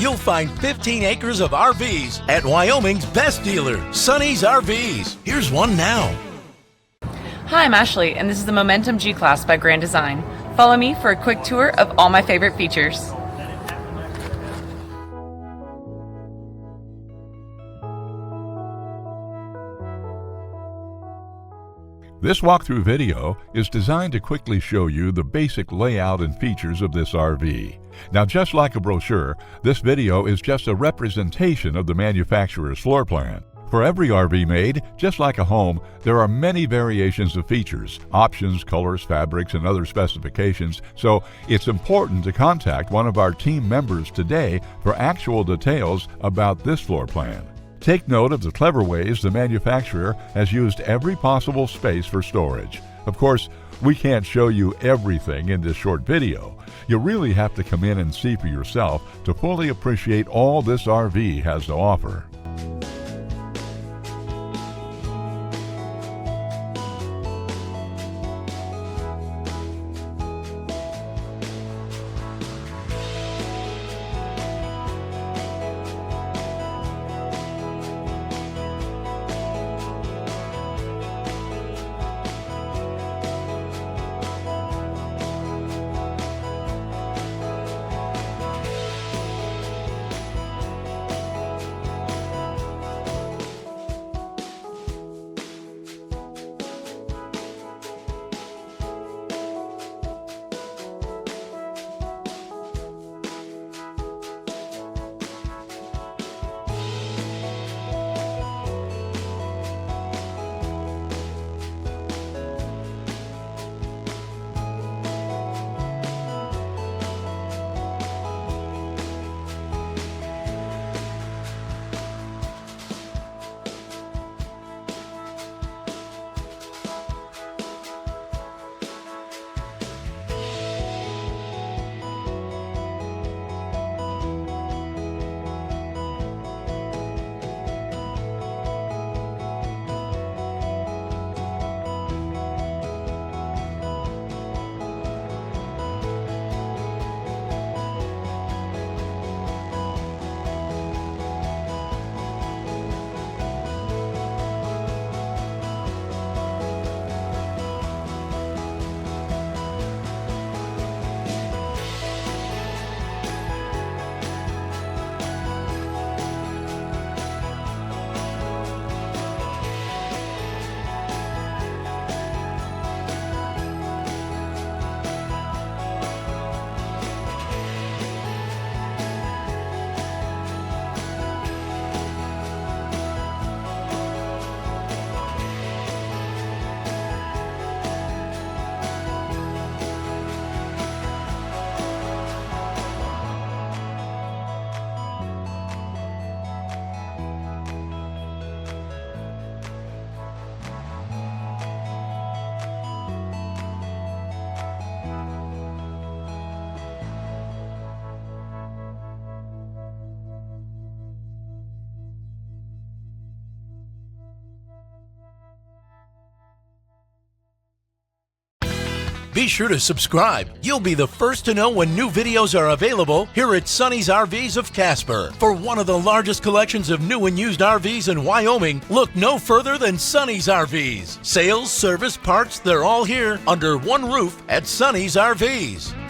you'll find 15 acres of RVs at Wyoming's best dealer, Sonny's RVs. Here's one now. Hi, I'm Ashley, and this is the Momentum G-Class by Grand Design. Follow me for a quick tour of all my favorite features. This walkthrough video is designed to quickly show you the basic layout and features of this RV. Now, just like a brochure, this video is just a representation of the manufacturer's floor plan. For every RV made, just like a home, there are many variations of features, options, colors, fabrics, and other specifications, so it's important to contact one of our team members today for actual details about this floor plan. Take note of the clever ways the manufacturer has used every possible space for storage. Of course, we can't show you everything in this short video. You really have to come in and see for yourself to fully appreciate all this RV has to offer. Be sure to subscribe. You'll be the first to know when new videos are available here at Sonny's RVs of Casper. For one of the largest collections of new and used RVs in Wyoming, look no further than Sonny's RVs. Sales, service, parts, they're all here under one roof at Sonny's RVs.